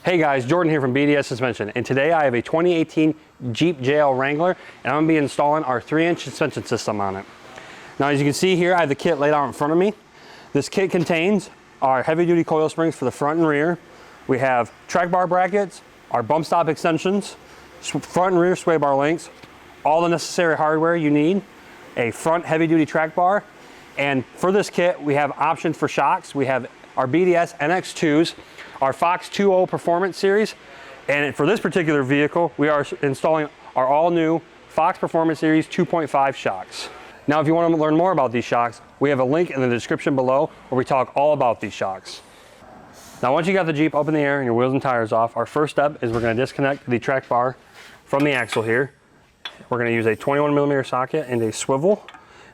Hey guys, Jordan here from BDS Suspension, and today I have a 2018 Jeep JL Wrangler, and I'm going to be installing our 3-inch suspension system on it. Now as you can see here, I have the kit laid out in front of me. This kit contains our heavy-duty coil springs for the front and rear. We have track bar brackets, our bump stop extensions, front and rear sway bar links, all the necessary hardware you need, a front heavy-duty track bar, and for this kit we have options for shocks. We have our BDS NX2s, our Fox 2.0 Performance Series, and for this particular vehicle, we are installing our all-new Fox Performance Series 2.5 shocks. Now, if you want to learn more about these shocks, we have a link in the description below where we talk all about these shocks. Now, once you got the Jeep up in the air and your wheels and tires off, our first step is we're going to disconnect the track bar from the axle here. We're going to use a 21mm socket and a swivel.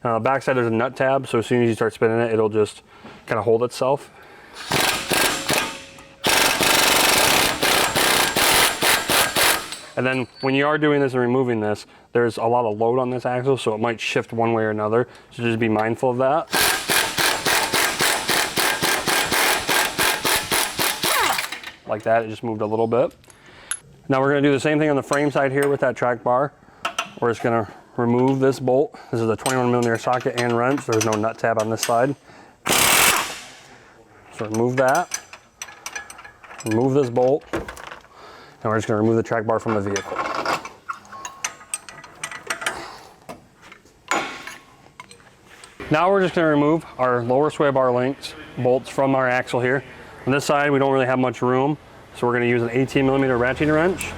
On the back side, there's a nut tab, so as soon as you start spinning it, it'll just kind of hold itself. And then when you are doing this and removing this, there's a lot of load on this axle, so it might shift one way or another. So just be mindful of that. Like that, it just moved a little bit. Now we're gonna do the same thing on the frame side here with that track bar. We're just gonna remove this bolt. This is a 21mm socket and wrench. There's no nut tab on this side. So remove that. Remove this bolt. And we're just going to remove the track bar from the vehicle. Now we're just going to remove our lower sway bar links, bolts from our axle here. On this side, we don't really have much room, so we're going to use an 18mm ratcheting wrench.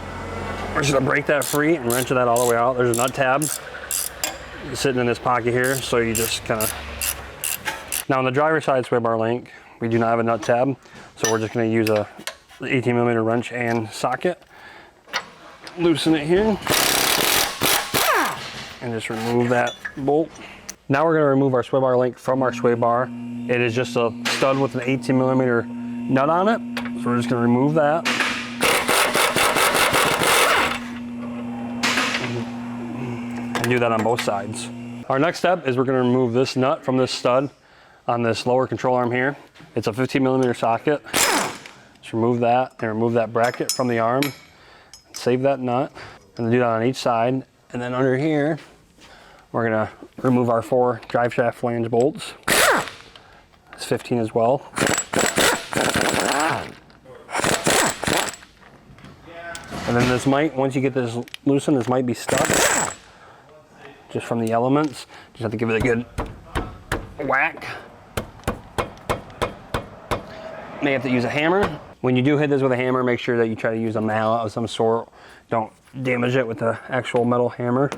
We're just going to break that free and wrench that all the way out. There's a nut tab sitting in this pocket here, so you just kind of... Now on the driver's side sway bar link, we do not have a nut tab, so we're just going to use a 18mm wrench and socket. Loosen it here and just remove that bolt. Now we're going to remove our sway bar link from our sway bar. It is just a stud with an 18mm nut on it, so we're just going to remove that. And do that on both sides. Our next step is we're going to remove this nut from this stud on this lower control arm here. It's a 15mm socket. Just remove that and remove that bracket from the arm. Save that nut and do that on each side. And then under here, we're gonna remove our 4 drive shaft flange bolts. It's 15 as well. And then this might, once you get this loosened, this might be stuck just from the elements. Just have to give it a good whack. May have to use a hammer. When you do hit this with a hammer, make sure that you try to use a mallet of some sort. Don't damage it with the actual metal hammer.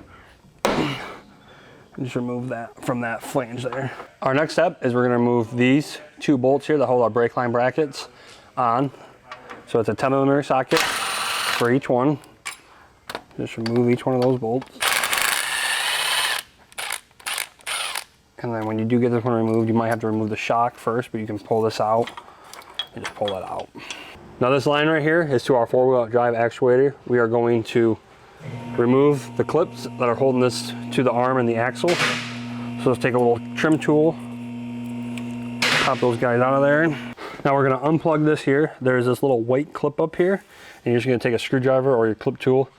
Just remove that from that flange there. Our next step is we're gonna remove these 2 bolts here that hold our brake line brackets on. So it's a 10mm socket for each one. Just remove each one of those bolts. And then when you do get this one removed, you might have to remove the shock first, but you can pull this out. And just pull that out. Now this line right here is to our 4-wheel drive actuator. We are going to remove the clips that are holding this to the arm and the axle. So let's take a little trim tool, pop those guys out of there. Now we're gonna unplug this here. There's this little white clip up here, and you're just gonna take a screwdriver or your clip tool,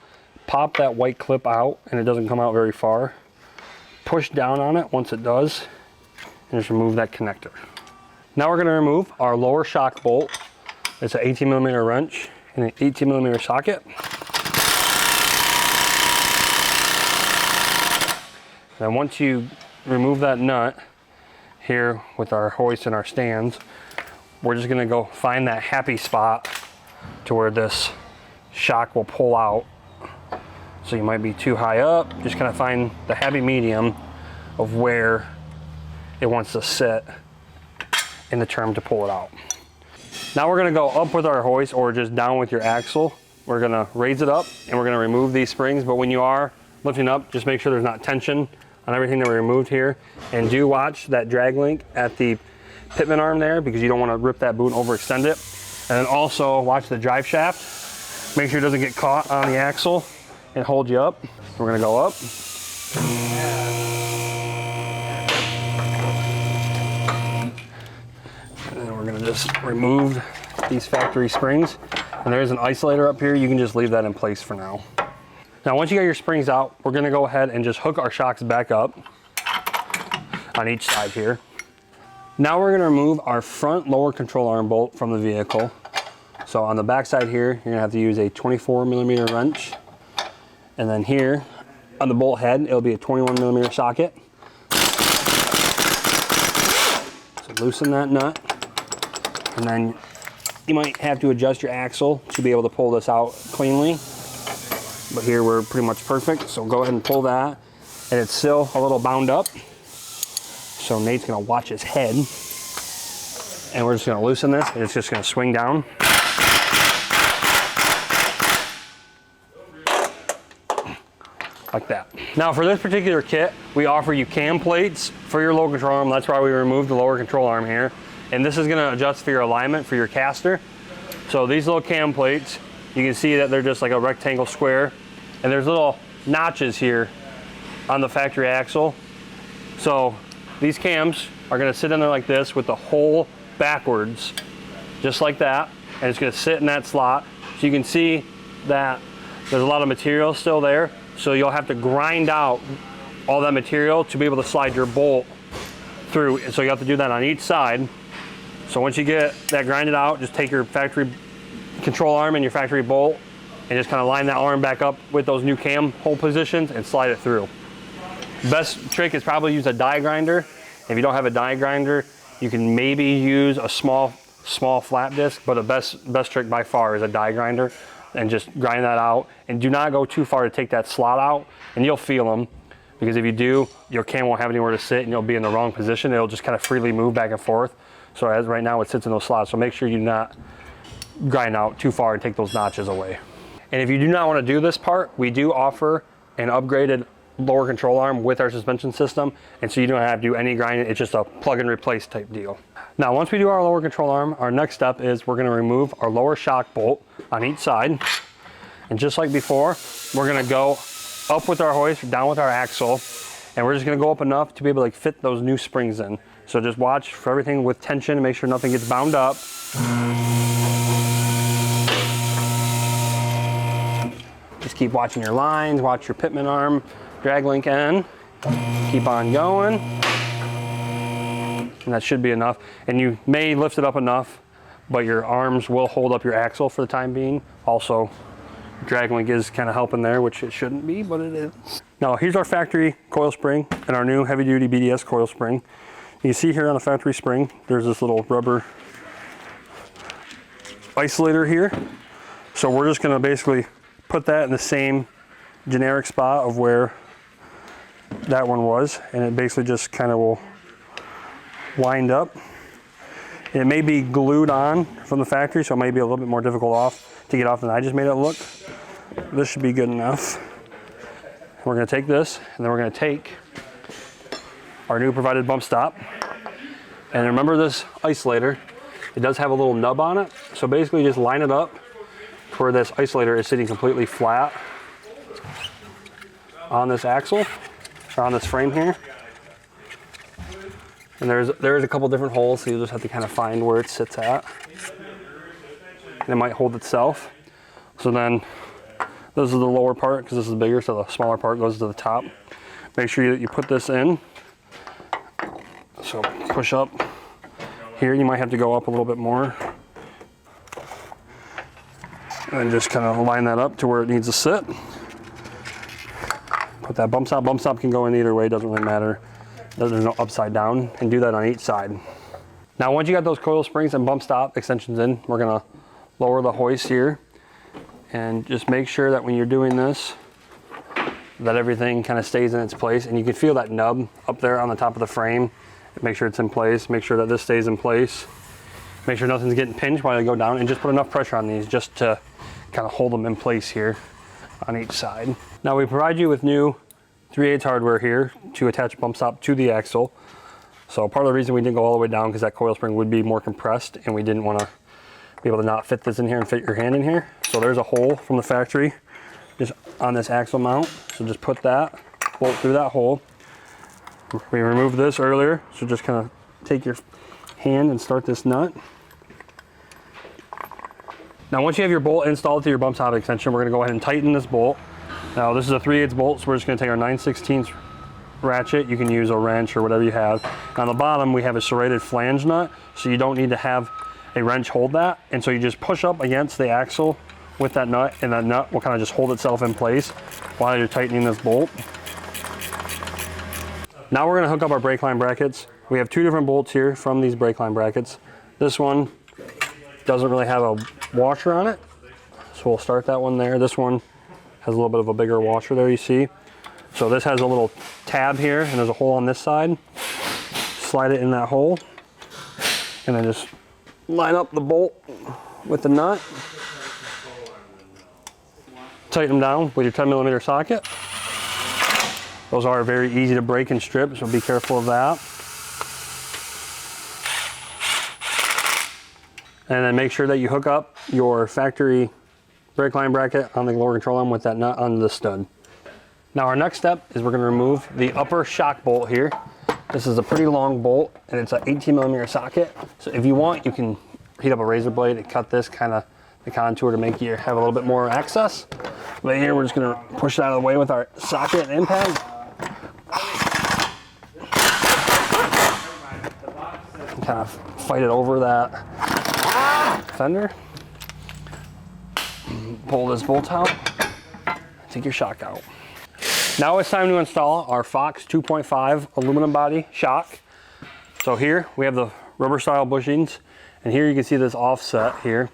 pop that white clip out, and it doesn't come out very far. Push down on it once it does, and just remove that connector. Now we're going to remove our lower shock bolt. It's an 18mm wrench and an 18mm socket. And once you remove that nut here with our hoist and our stands, we're just going to go find that happy spot to where this shock will pull out. So you might be too high up. Just kind of find the happy medium of where it wants to sit in the trim to pull it out. Now we're going to go up with our hoist or just down with your axle. We're going to raise it up and we're going to remove these springs, but when you are lifting up, just make sure there's not tension on everything that we removed here, and do watch that drag link at the pitman arm there because you don't want to rip that boot and overextend it. And then also watch the drive shaft. Make sure it doesn't get caught on the axle and hold you up. We're going to go up. And then we're going to just remove these factory springs. And there is an isolator up here. You can just leave that in place for now. Now, once you got your springs out, we're gonna go ahead and just hook our shocks back up on each side here. Now we're gonna remove our front lower control arm bolt from the vehicle. So on the back side here, you're gonna have to use a 24mm wrench. And then here, on the bolt head, it'll be a 21mm socket. So loosen that nut. And then you might have to adjust your axle to be able to pull this out cleanly. But here we're pretty much perfect, so go ahead and pull that. And it's still a little bound up. So Nate's gonna watch his head. And we're just gonna loosen this, and it's just gonna swing down. Like that. Now for this particular kit, we offer you cam plates for your lower control arm. That's why we removed the lower control arm here. And this is gonna adjust for your alignment for your caster. So these little cam plates, you can see that they're just like a rectangle square. And there's little notches here on the factory axle. So these cams are gonna sit in there like this with the hole backwards, just like that. And it's gonna sit in that slot. So you can see that there's a lot of material still there. So you'll have to grind out all that material to be able to slide your bolt through. And so you have to do that on each side. So once you get that grinded out, just take your factory control arm and your factory bolt and just kind of line that arm back up with those new cam hole positions and slide it through. Best trick is probably use a die grinder. If you don't have a die grinder, you can maybe use a small flat disc, but the best trick by far is a die grinder, and just grind that out. And do not go too far to take that slot out, and you'll feel them, because if you do, your cam won't have anywhere to sit and you'll be in the wrong position. It'll just kind of freely move back and forth. So as right now it sits in those slots, so make sure you not grind out too far and take those notches away. And if you do not want to do this part, we do offer an upgraded lower control arm with our suspension system, and so you don't have to do any grinding. It's just a plug and replace type deal. Now once we do our lower control arm, our next step is we're going to remove our lower shock bolt on each side. And just like before, we're going to go up with our hoist, down with our axle, and we're just going to go up enough to be able to fit those new springs in. So just watch for everything with tension and make sure nothing gets bound up. Just keep watching your lines, watch your pitman arm, drag link end, keep on going. And that should be enough. And you may lift it up enough, but your arms will hold up your axle for the time being. Also, drag link is kind of helping there, which it shouldn't be, but it is. Now here's our factory coil spring and our new heavy duty BDS coil spring. You see here on the factory spring, there's this little rubber isolator here. So we're just gonna basically put that in the same generic spot of where that one was, and it basically just kind of will wind up. And it may be glued on from the factory, so it may be a little bit more difficult to get off than I just made it look. This should be good enough. We're gonna take this, and then we're gonna take our new provided bump stop. And remember this isolator, it does have a little nub on it. So basically just line it up to where this isolator is sitting completely flat on this axle, or on this frame here. And there's a couple different holes, so you just have to kind of find where it sits at. And it might hold itself. So then this is the lower part, because this is bigger, so the smaller part goes to the top. Make sure that you put this in. So push up here, you might have to go up a little bit more. And then just kind of line that up to where it needs to sit. Put that bump stop. Bump stop can go in either way, doesn't really matter. There's no upside down, and do that on each side. Now once you got those coil springs and bump stop extensions in, we're gonna lower the hoist here. And just make sure that when you're doing this, that everything kind of stays in its place. And you can feel that nub up there on the top of the frame. Make sure it's in place, make sure that this stays in place. Make sure nothing's getting pinched while you go down, and just put enough pressure on these just to kind of hold them in place here on each side. Now we provide you with new 3/8 hardware here to attach bump stop to the axle. So part of the reason we didn't go all the way down, because that coil spring would be more compressed, and we didn't want to be able to not fit this in here and fit your hand in here. So there's a hole from the factory just on this axle mount. So just put that bolt through that hole. We removed this earlier, so just kind of take your hand and start this nut. Now once you have your bolt installed to your bump stop extension, we're going to go ahead and tighten this bolt. Now this is a 3/8 bolt, so we're just going to take our 9/16 ratchet. You can use a wrench or whatever you have. And on the bottom we have a serrated flange nut, so you don't need to have a wrench hold that. And so you just push up against the axle with that nut, and that nut will kind of just hold itself in place while you're tightening this bolt. Now we're going to hook up our brake line brackets. We have 2 different bolts here from these brake line brackets. This one doesn't really have a washer on it, so we'll start that one there. This one has a little bit of a bigger washer there, you see. So this has a little tab here, and there's a hole on this side. Slide it in that hole, and then just line up the bolt with the nut. Tighten them down with your 10mm socket. Those are very easy to break and strip, so be careful of that. And then make sure that you hook up your factory brake line bracket on the lower control arm with that nut on the stud. Now our next step is we're going to remove the upper shock bolt here. This is a pretty long bolt, and it's an 18mm socket. So if you want, you can heat up a razor blade and cut this kind of the contour to make you have a little bit more access. But here we're just going to push it out of the way with our socket and impact. And kind of fight it over that fender. Pull this bolt out, take your shock out. Now it's time to install our Fox 2.5 aluminum body shock. So here we have the rubber style bushings, and here you can see this offset here.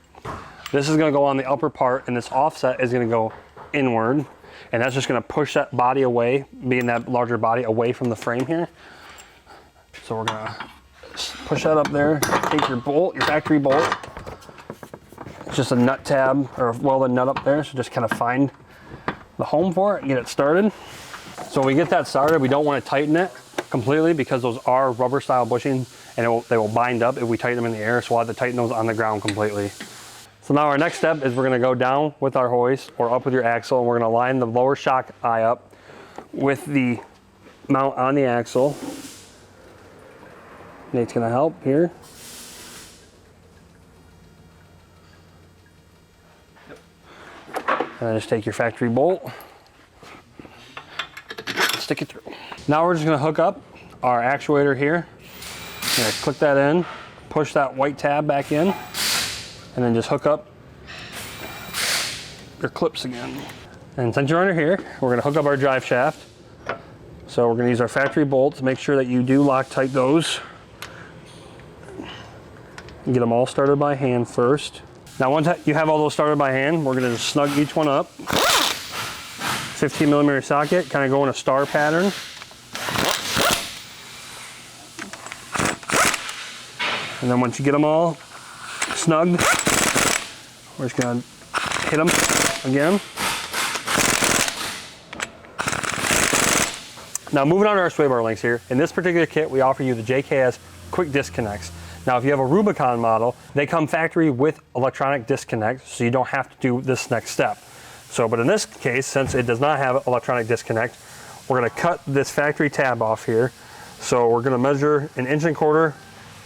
This is going to go on the upper part, and this offset is going to go inward, and that's just going to push that body away, being that larger body, away from the frame here. So we're going to push that up there, take your bolt, your factory bolt. It's just a nut tab or a welded nut up there, so just kind of find the home for it and get it started. So when we get that started, we don't want to tighten it completely because those are rubber style bushings, and they will bind up if we tighten them in the air, so we'll have to tighten those on the ground completely. So now our next step is we're going to go down with our hoist or up with your axle, and we're going to line the lower shock eye up with the mount on the axle. Nate's going to help here. And then just take your factory bolt, stick it through. Now we're just going to hook up our actuator here. We're going to click that in, push that white tab back in, and then just hook up your clips again. And since you're under here, we're going to hook up our drive shaft. So we're going to use our factory bolt to make sure that you do Loctite those. Get them all started by hand first. Now once you have all those started by hand, we're going to just snug each one up. 15mm socket, kind of go in a star pattern. And then once you get them all snugged, we're just going to hit them again. Now moving on to our sway bar links here. In this particular kit, we offer you the JKS quick disconnects. Now if you have a Rubicon model, they come factory with electronic disconnect, so you don't have to do this next step. So, but in this case, since it does not have electronic disconnect, we're going to cut this factory tab off here. So we're going to measure 1.25 inches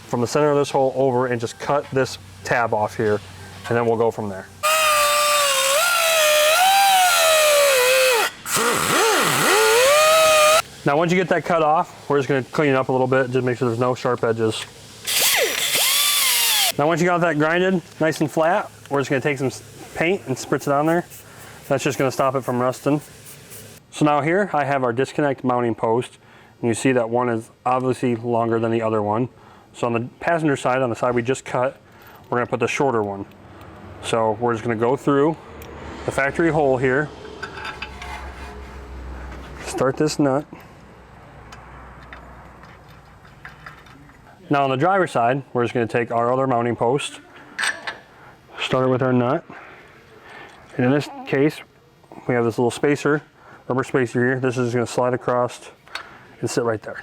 from the center of this hole over and just cut this tab off here, and then we'll go from there. Now once you get that cut off, we're just going to clean it up a little bit, just make sure there's no sharp edges. Now once you got that grinded nice and flat, we're just going to take some paint and spritz it on there. That's just going to stop it from rusting. So now here I have our disconnect mounting post, and you see that one is obviously longer than the other one. So on the passenger side, on the side we just cut, we're going to put the shorter one. So we're just going to go through the factory hole here, start this nut. Now on the driver's side, we're just going to take our other mounting post, start it with our nut, and in this case we have this little spacer, rubber spacer here. This is going to slide across and sit right there.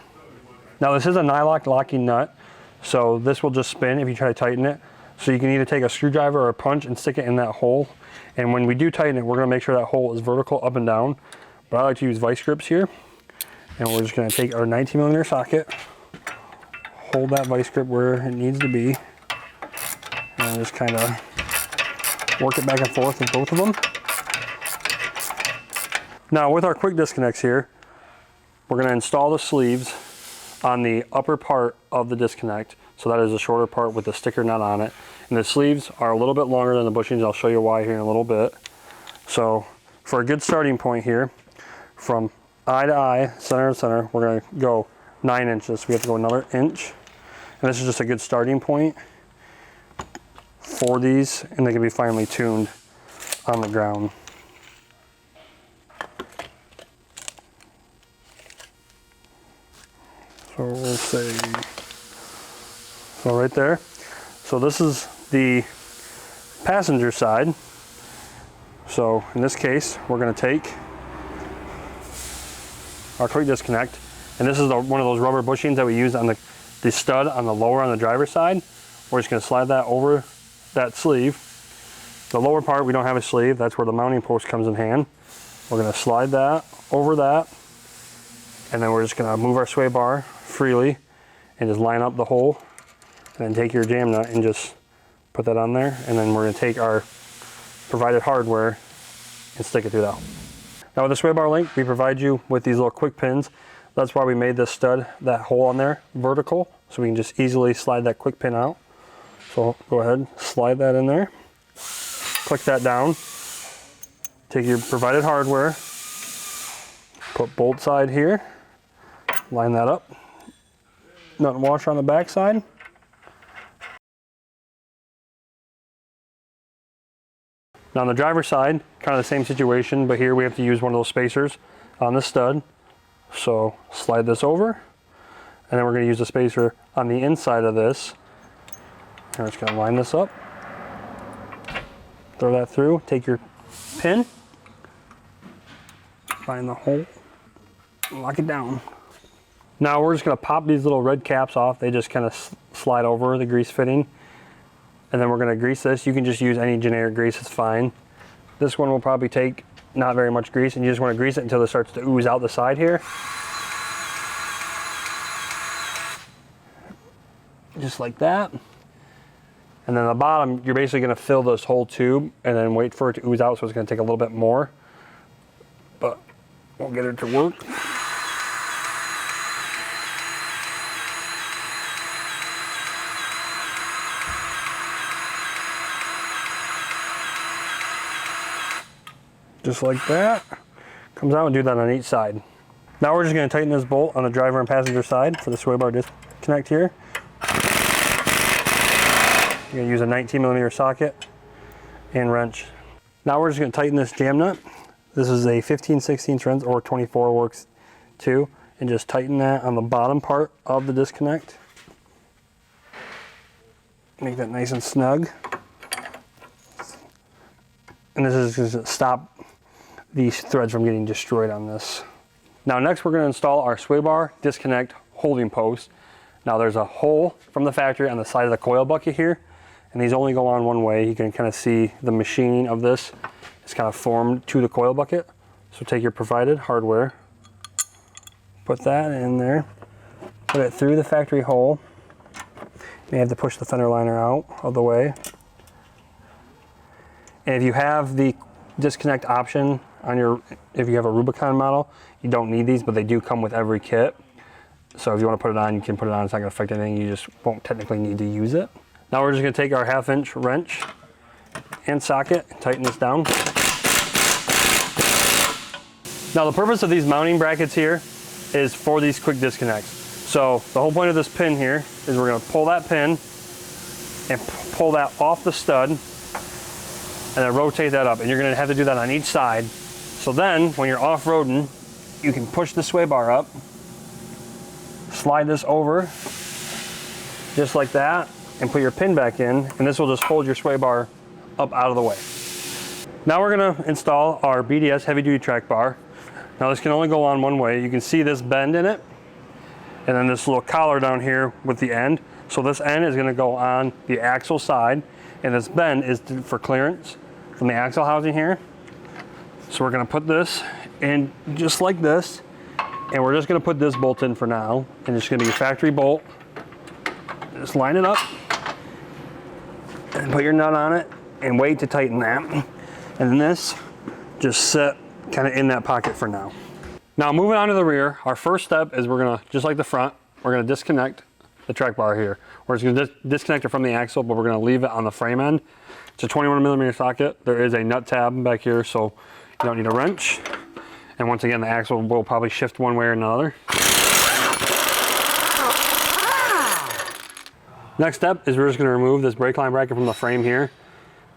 Now this is a nylock locking nut, so this will just spin if you try to tighten it. So you can either take a screwdriver or a punch and stick it in that hole, and when we do tighten it, we're going to make sure that hole is vertical up and down. But I like to use vice grips here, and we're just going to take our 19mm socket, hold that vice grip where it needs to be, and just kind of Work it back and forth with both of them. Now with our quick disconnects here, we're going to install the sleeves on the upper part of the disconnect. So that is the shorter part with the sticker nut on it. And the sleeves are a little bit longer than the bushings. I'll show you why here in a little bit. So for a good starting point here, from eye to eye, center to center, we're going to go 9 inches. We have to go another inch. And this is just a good starting point for these, and they can be finely tuned on the ground. So we'll say, so right there. So this is the passenger side. So in this case, we're going to take our quick disconnect, and this is one of those rubber bushings that we use on the stud on the lower on the driver's side. We're just going to slide that over that sleeve. The lower part, we don't have a sleeve. That's where the mounting post comes in hand. We're going to slide that over that, and then we're just going to move our sway bar freely and just line up the hole, and then take your jam nut and just put that on there, and then we're going to take our provided hardware and stick it through that. Now with the sway bar link, we provide you with these little quick pins. That's why we made this stud, that hole on there, vertical, so we can just easily slide that quick pin out. So go ahead, slide that in there, click that down, take your provided hardware, put bolt side here, line that up, nut and washer on the back side. Now on the driver's side, kind of the same situation, but here we have to use one of those spacers on the stud. So slide this over, and then we're going to use the spacer on the inside of this. And we're just going to line this up, throw that through, take your pin, find the hole, lock it down. Now we're just going to pop these little red caps off. They just kind of slide over the grease fitting. And then we're going to grease this. You can just use any generic grease, it's fine. This one will probably take not very much grease, and you just want to grease it until it starts to ooze out the side here. Just like that. And then the bottom, you're basically going to fill this whole tube and then wait for it to ooze out, so it's going to take a little bit more. But we'll get it to work. Just like that. Comes out, and do that on each side. Now we're just going to tighten this bolt on the driver and passenger side for the sway bar disconnect here. You're going to use a 19mm socket and wrench. Now we're just going to tighten this jam nut. This is a 15/16 wrench, or 24 works too. And just tighten that on the bottom part of the disconnect. Make that nice and snug. And this is going to stop these threads from getting destroyed on this. Now next we're going to install our sway bar disconnect holding post. Now there's a hole from the factory on the side of the coil bucket here, and these only go on one way. You can kind of see the machining of this. It's kind of formed to the coil bucket. So take your provided hardware, put that in there, put it through the factory hole. You may have to push the fender liner out of the way. And if you have the disconnect option on your, if you have a Rubicon model, you don't need these, but they do come with every kit. So if you want to put it on, you can put it on. It's not going to affect anything. You just won't technically need to use it. Now we're just going to take our 1/2-inch wrench and socket and tighten this down. Now the purpose of these mounting brackets here is for these quick disconnects. So the whole point of this pin here is we're going to pull that pin and pull that off the stud, and then rotate that up, and you're going to have to do that on each side. So then when you're off-roading, you can push the sway bar up, slide this over just like that, and put your pin back in, and this will just hold your sway bar up out of the way. Now we're going to install our BDS heavy duty track bar. Now this can only go on one way. You can see this bend in it, and then this little collar down here with the end. So this end is going to go on the axle side, and this bend is for clearance from the axle housing here. So we're going to put this in just like this, and we're just going to put this bolt in for now, and it's going to be a factory bolt. Just line it up and put your nut on it and wait to tighten that. And then this just sit kind of in that pocket for now. Now moving on to the rear, our first step is we're gonna, just like the front, we're gonna disconnect the track bar here. We're just gonna disconnect it from the axle, but we're gonna leave it on the frame end. It's a 21mm socket. There is a nut tab back here, so you don't need a wrench. And once again, the axle will probably shift one way or another. Next step is we're just gonna remove this brake line bracket from the frame here.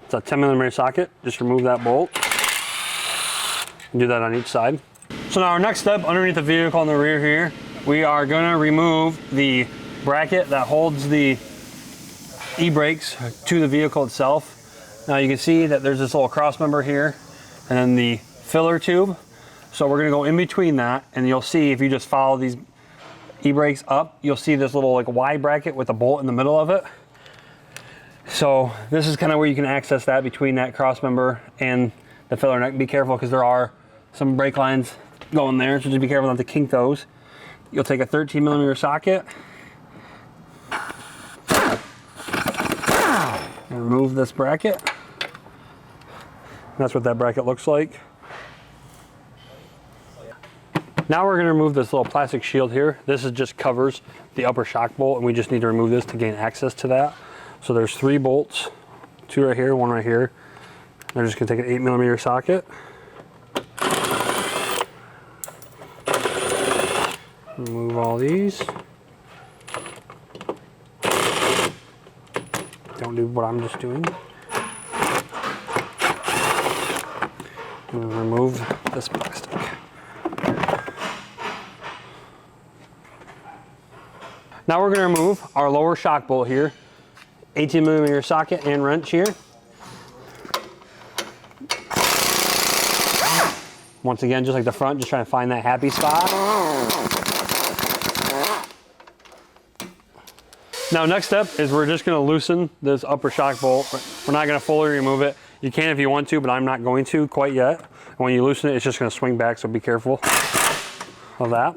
It's a 10mm socket. Just remove that bolt. And do that on each side. So now our next step underneath the vehicle in the rear here, we are gonna remove the bracket that holds the e-brakes to the vehicle itself. Now you can see that there's this little cross member here and then the filler tube. So we're gonna go in between that, and you'll see if you just follow these e-brakes up, you'll see this little like Y bracket with a bolt in the middle of it. So this is kind of where you can access that between that cross member and the filler neck. Be careful because there are some brake lines going there, so just be careful not to kink those. You'll take a 13mm socket and remove this bracket. That's what that bracket looks like. Now we're going to remove this little plastic shield here. This is just covers the upper shock bolt, and we just need to remove this to gain access to that. So there's 3 bolts, 2 right here, 1 right here. They're just going to take an 8mm socket. Remove all these. Don't do what I'm just doing. And remove this plastic. Now we're going to remove our lower shock bolt here, 18mm socket and wrench here. Once again, just like the front, just trying to find that happy spot. Now next step is we're just going to loosen this upper shock bolt. We're not going to fully remove it. You can if you want to, but I'm not going to quite yet. And when you loosen it, it's just going to swing back, so be careful of that.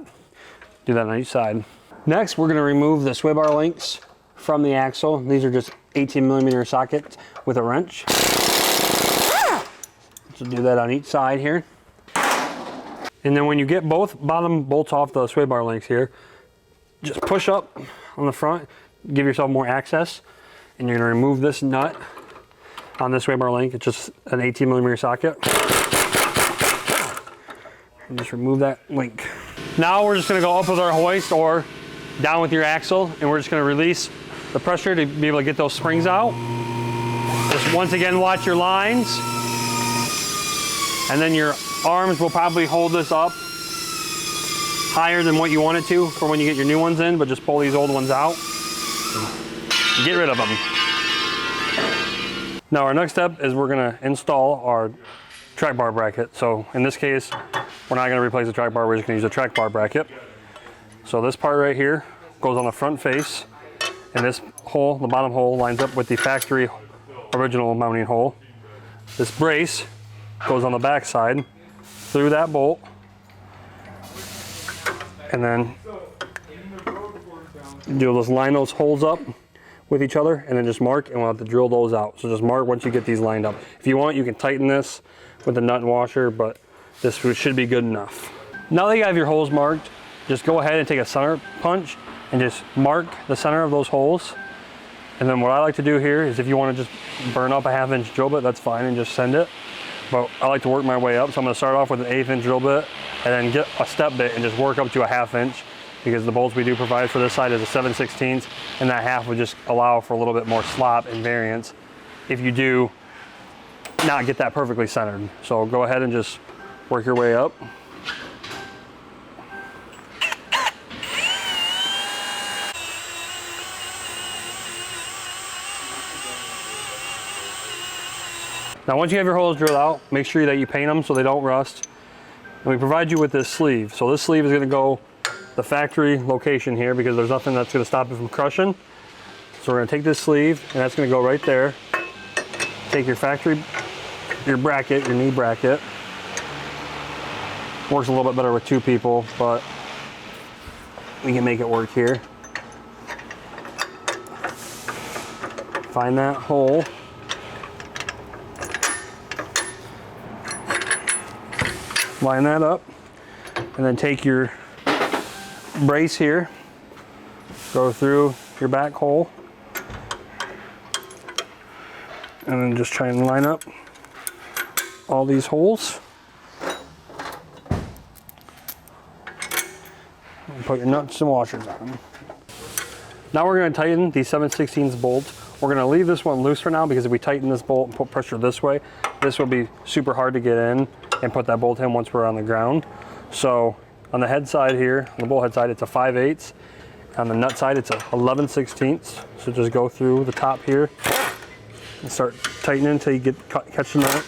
Do that on each side. Next, we're going to remove the sway bar links from the axle. These are just 18mm sockets with a wrench. So do that on each side here. And then when you get both bottom bolts off the sway bar links here, just push up on the front, give yourself more access, and you're going to remove this nut on this sway bar link. It's just an 18mm socket. And just remove that link. Now we're just going to go up with our hoist or down with your axle, and we're just going to release the pressure to be able to get those springs out. Just once again watch your lines, and then your arms will probably hold this up higher than what you want it to for when you get your new ones in, but just pull these old ones out and get rid of them. Now our next step is we're going to install our track bar bracket. So in this case, we're not going to replace the track bar, we're just going to use a track bar bracket. So this part right here goes on the front face, and this hole, the bottom hole, lines up with the factory original mounting hole. This brace goes on the back side through that bolt, and then you'll just line those holes up with each other and then just mark, and we'll have to drill those out. So just mark once you get these lined up. If you want, you can tighten this with a nut and washer, but this should be good enough. Now that you have your holes marked, just go ahead and take a center punch and just mark the center of those holes. And then what I like to do here is if you want to just burn up a 1/2 inch drill bit, that's fine, and just send it. But I like to work my way up, so I'm going to start off with an 1/8 inch drill bit and then get a step bit and just work up to a 1/2 inch, because the bolts we do provide for this side is a 7/16, and that half would just allow for a little bit more slop and variance if you do not get that perfectly centered. So go ahead and just work your way up. Now once you have your holes drilled out, make sure that you paint them so they don't rust. And we provide you with this sleeve. So this sleeve is going to go the factory location here, because there's nothing that's going to stop it from crushing. So we're going to take this sleeve, and that's going to go right there. Take your factory, your bracket, your knee bracket. Works a little bit better with 2 people, but we can make it work here. Find that hole. Line that up, and then take your brace here, go through your back hole, and then just try and line up all these holes. And put your nuts and washers on. Now we're going to tighten these 7/16 bolts. We're going to leave this one loose for now, because if we tighten this bolt and put pressure this way, this will be super hard to get in and put that bolt in once we're on the ground. So on the head side here, on the bolt head side, it's a 5/8. On the nut side, it's a 11/16. So just go through the top here and start tightening until you catch the nut.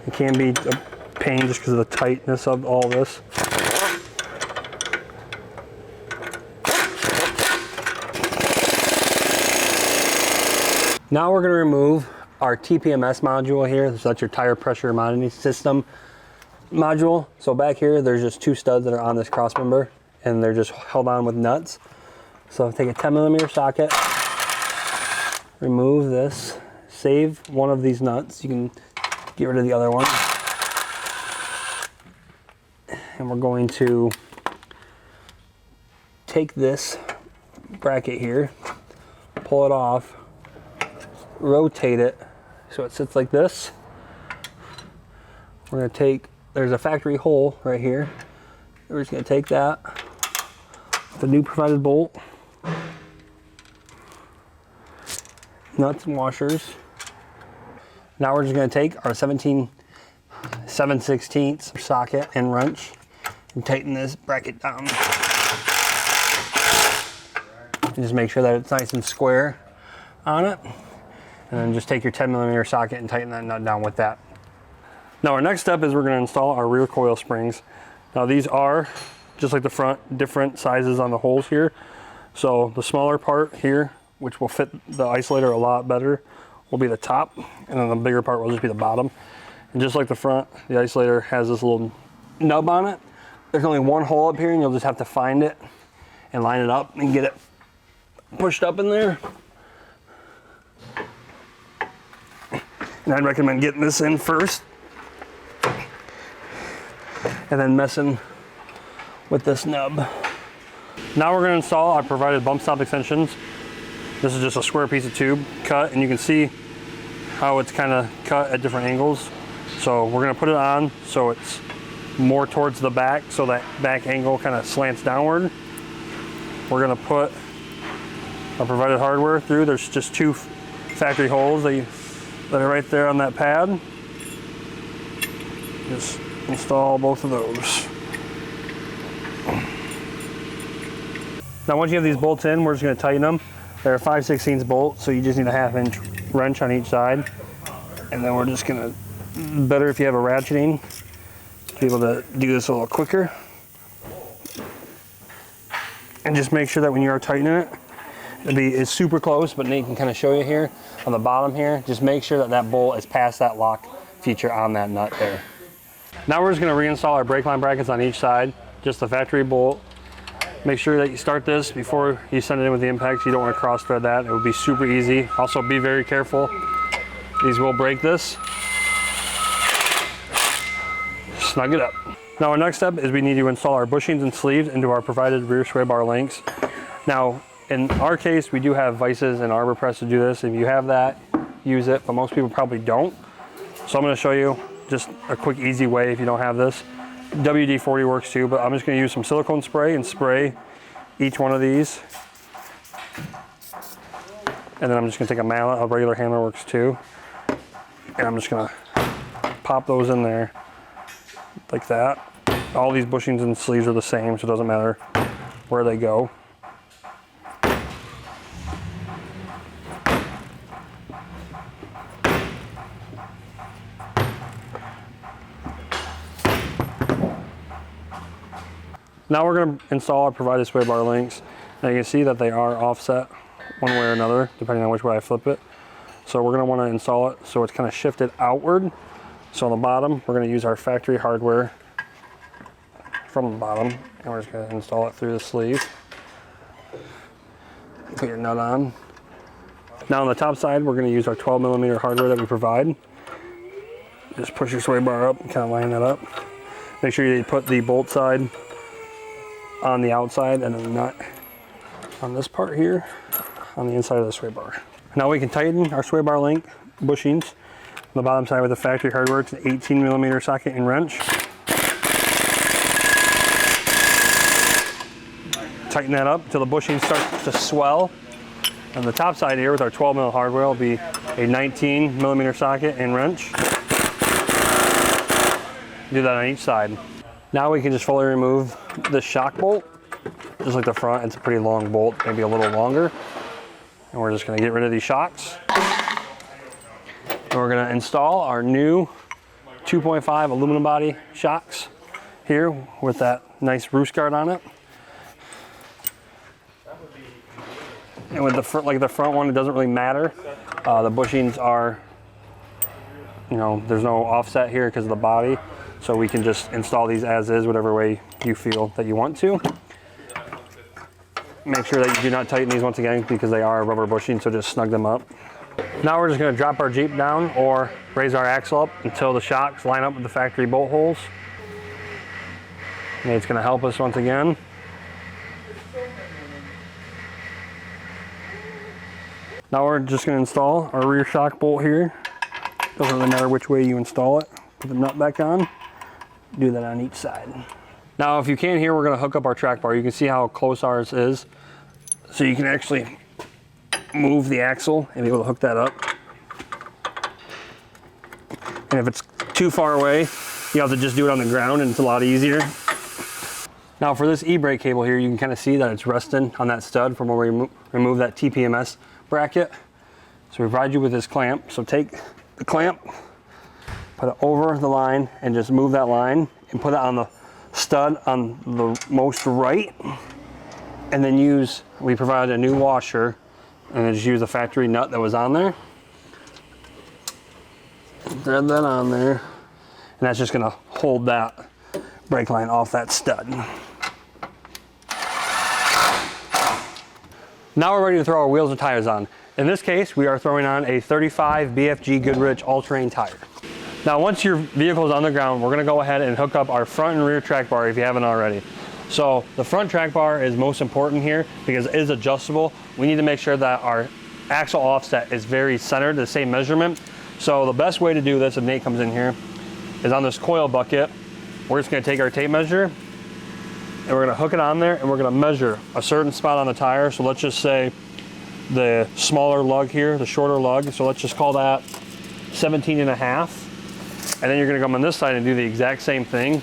It can be a pain just because of the tightness of all this. Now we're going to remove our TPMS module here. So that's your tire pressure monitoring system module. So back here, there's just 2 studs that are on this cross member, and they're just held on with nuts. So take a 10mm socket, remove this, save one of these nuts. You can get rid of the other one. And we're going to take this bracket here, pull it off, rotate it so it sits like this. We're going to take, there's a factory hole right here. We're just going to take that, the new provided bolt, nuts and washers. Now we're just going to take our 7/16 socket and wrench and tighten this bracket down. And just make sure that it's nice and square on it. And then just take your 10mm socket and tighten that nut down with that. Now our next step is we're going to install our rear coil springs. Now these are, just like the front, different sizes on the holes here. So the smaller part here, which will fit the isolator a lot better, will be the top, and then the bigger part will just be the bottom. And just like the front, the isolator has this little nub on it. There's only one hole up here, and you'll just have to find it and line it up and get it pushed up in there. And I'd recommend getting this in first and then messing with this nub. Now we're going to install our provided bump stop extensions. This is just a square piece of tube cut, and you can see how it's kind of cut at different angles. So we're going to put it on so it's more towards the back, so that back angle kind of slants downward. We're going to put our provided hardware through. There's just 2 factory holes that are right there on that pad. Just install both of those. Now once you have these bolts in, we're just going to tighten them. They're a 5/16 bolt, so you just need a 1/2 inch wrench on each side. And then we're just going to, better if you have a ratcheting, to be able to do this a little quicker. And just make sure that when you are tightening it, it's super close, but Nate can kind of show you here on the bottom here. Just make sure that that bolt is past that lock feature on that nut there. Now we're just going to reinstall our brake line brackets on each side, just the factory bolt. Make sure that you start this before you send it in with the impacts. You don't want to cross thread that. It would be super easy. Also be very careful. These will break this. Snug it up. Now our next step is we need to install our bushings and sleeves into our provided rear sway bar links. Now in our case, we do have vices and arbor press to do this. If you have that, use it, but most people probably don't. So I'm going to show you just a quick easy way if you don't have this. WD-40 works too, but I'm just going to use some silicone spray and spray each one of these. And then I'm just going to take a mallet, a regular handler works too. And I'm just going to pop those in there like that. All these bushings and sleeves are the same, so it doesn't matter where they go. Now we're going to install our provided sway bar links. Now you can see that they are offset one way or another, depending on which way I flip it. So we're going to want to install it so it's kind of shifted outward. So on the bottom, we're going to use our factory hardware from the bottom, and we're just going to install it through the sleeve. Put your nut on. Now on the top side, we're going to use our 12mm hardware that we provide. Just push your sway bar up and kind of line that up. Make sure you put the bolt side on the outside and then the nut on this part here on the inside of the sway bar. Now we can tighten our sway bar link bushings on the bottom side with the factory hardware. It's an 18mm socket and wrench. Tighten that up until the bushings start to swell. On the top side here with our 12mm hardware will be a 19mm socket and wrench. Do that on each side. Now we can just fully remove the shock bolt. Just like the front, it's a pretty long bolt, maybe a little longer. And we're just gonna get rid of these shocks. And we're gonna install our new 2.5 aluminum body shocks here with that nice roost guard on it. And with the front, like the front one, it doesn't really matter. The bushings are, you know, there's no offset here because of the body. So we can just install these as is, whatever way you feel that you want to. Make sure that you do not tighten these once again because they are rubber bushings, so just snug them up. Now we're just gonna drop our Jeep down or raise our axle up until the shocks line up with the factory bolt holes. And it's gonna help us once again. Now we're just gonna install our rear shock bolt here. Doesn't really matter which way you install it. Put the nut back on. Do that on each side. Now if you can here, we're gonna hook up our track bar. You can see how close ours is. So you can actually move the axle and be able to hook that up. And if it's too far away, you have to just do it on the ground and it's a lot easier. Now for this e-brake cable here, you can kind of see that it's resting on that stud from where we remove that TPMS bracket. So we provide you with this clamp. So take the clamp, put it over the line and just move that line and put it on the stud on the most right. And then we provided a new washer and then just use the factory nut that was on there. Thread that on there. And that's just gonna hold that brake line off that stud. Now we're ready to throw our wheels and tires on. In this case, we are throwing on a 35 BFG Goodrich all-terrain tire. Now once your vehicle is on the ground, we're gonna go ahead and hook up our front and rear track bar if you haven't already. So the front track bar is most important here because it is adjustable. We need to make sure that our axle offset is very centered, the same measurement. So the best way to do this, if Nate comes in here, is on this coil bucket. We're just gonna take our tape measure and we're gonna hook it on there and we're gonna measure a certain spot on the tire. So let's just say the smaller lug here, the shorter lug. So let's just call that 17.5. And then you're gonna come on this side and do the exact same thing.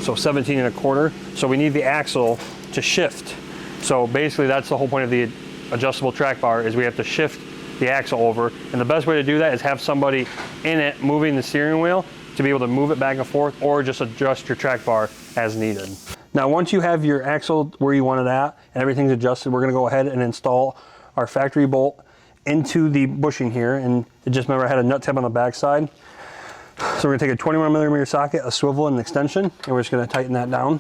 So 17.25. So we need the axle to shift. So basically that's the whole point of the adjustable track bar is we have to shift the axle over. And the best way to do that is have somebody in it moving the steering wheel to be able to move it back and forth or just adjust your track bar as needed. Now once you have your axle where you want it at and everything's adjusted, we're gonna go ahead and install our factory bolt into the bushing here. And just remember I had a nut tab on the back side. So we're gonna take a 21mm socket, a swivel and an extension, and we're just gonna tighten that down.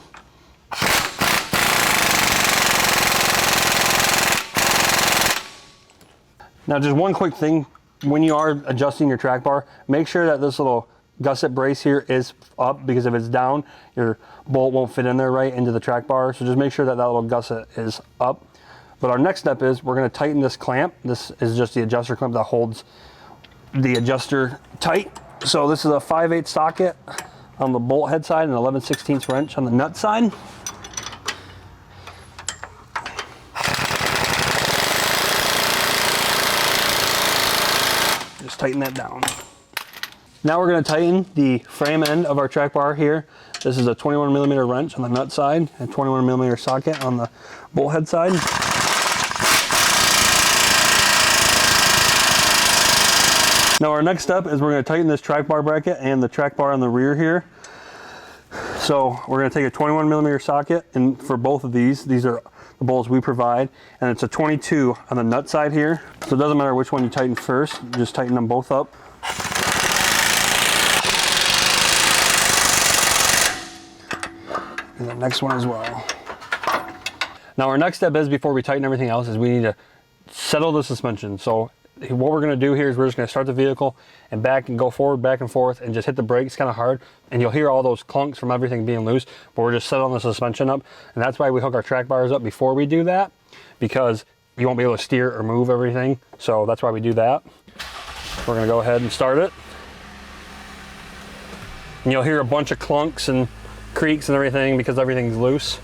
Now just one quick thing, when you are adjusting your track bar, make sure that this little gusset brace here is up because if it's down, your bolt won't fit in there right into the track bar. So just make sure that that little gusset is up. But our next step is we're gonna tighten this clamp. This is just the adjuster clamp that holds the adjuster tight. So this is a 5/8 socket on the bolt head side and 11/16 wrench on the nut side. Just tighten that down. Now we're going to tighten the frame end of our track bar here. This is a 21mm wrench on the nut side and 21mm socket on the bolt head side. Now our next step is we're going to tighten this track bar bracket and the track bar on the rear here. So we're going to take a 21mm socket, and for both of these are the bolts we provide, and it's a 22 on the nut side here. So it doesn't matter which one you tighten first, just tighten them both up. And the next one as well. Now our next step is, before we tighten everything else, is we need to settle the suspension. So what we're gonna do here is we're just gonna start the vehicle and back and go forward, back and forth, and just hit the brakes kind of hard. And you'll hear all those clunks from everything being loose, but we're just settling the suspension up. And that's why we hook our track bars up before we do that, because you won't be able to steer or move everything. So that's why we do that. We're gonna go ahead and start it. And you'll hear a bunch of clunks and creaks and everything because everything's loose.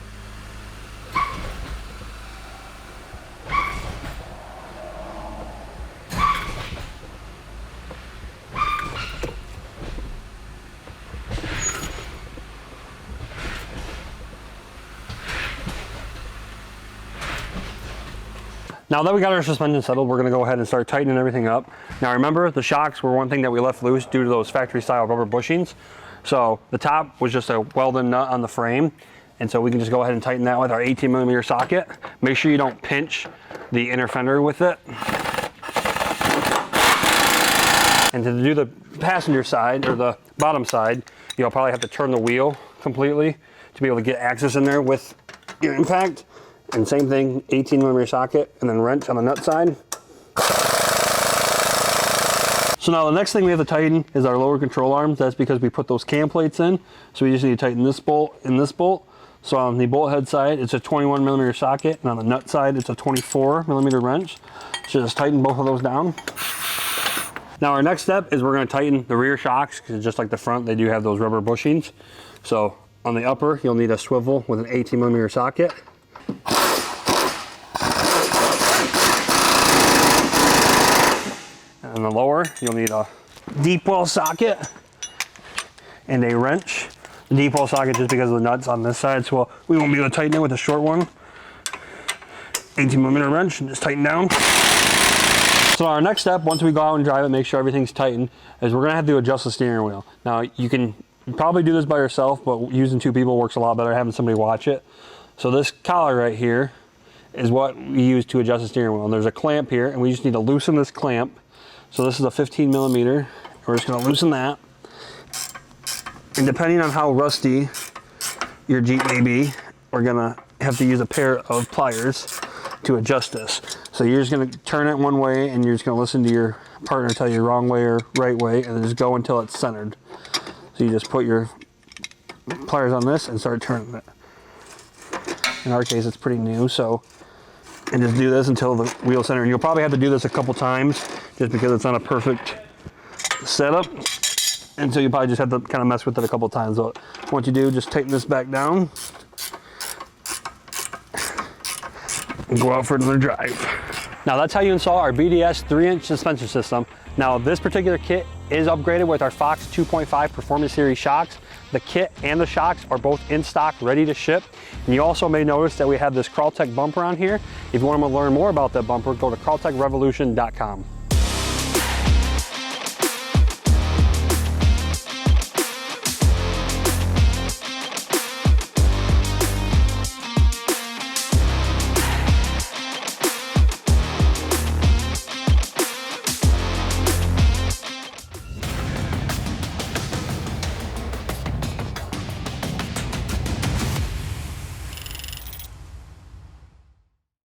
Now that we got our suspension settled, we're gonna go ahead and start tightening everything up. Now remember, the shocks were one thing that we left loose due to those factory style rubber bushings. So the top was just a welded nut on the frame. And so we can just go ahead and tighten that with our 18mm socket. Make sure you don't pinch the inner fender with it. And to do the passenger side, or the bottom side, you'll probably have to turn the wheel completely to be able to get access in there with your impact. And same thing, 18mm socket, and then wrench on the nut side. So now the next thing we have to tighten is our lower control arms. That's because we put those cam plates in. So we just need to tighten this bolt and this bolt. So on the bolt head side, it's a 21mm socket, and on the nut side, it's a 24mm wrench. So just tighten both of those down. Now our next step is we're gonna tighten the rear shocks, because just like the front, they do have those rubber bushings. So on the upper, you'll need a swivel with an 18mm socket. And the lower, you'll need a deep well socket and a wrench. The deep well socket just because of the nuts on this side, so we won't be able to tighten it with a short one. 18mm wrench and just tighten down. So our next step, once we go out and drive it, make sure everything's tightened, is we're gonna have to adjust the steering wheel. Now you can probably do this by yourself, but using two people works a lot better, having somebody watch it. So this collar right here is what we use to adjust the steering wheel. And there's a clamp here, and we just need to loosen this clamp. So this is a 15mm. We're just gonna loosen that. And depending on how rusty your Jeep may be, we're gonna have to use a pair of pliers to adjust this. So you're just gonna turn it one way, and you're just gonna listen to your partner tell you wrong way or right way, and then just go until it's centered. So you just put your pliers on this and start turning it. In our case, it's pretty new, so, and just do this until the wheel center. And you'll probably have to do this a couple times just because it's not a perfect setup. And so you probably just have to kind of mess with it a couple times. So what you do, just tighten this back down and go out for another drive. Now that's how you install our BDS 3-inch suspension system. Now this particular kit is upgraded with our Fox 2.5 Performance Series shocks. The kit and the shocks are both in stock, ready to ship. And you also may notice that we have this Crawltech bumper on here. If you want to learn more about that bumper, go to crawltechrevolution.com.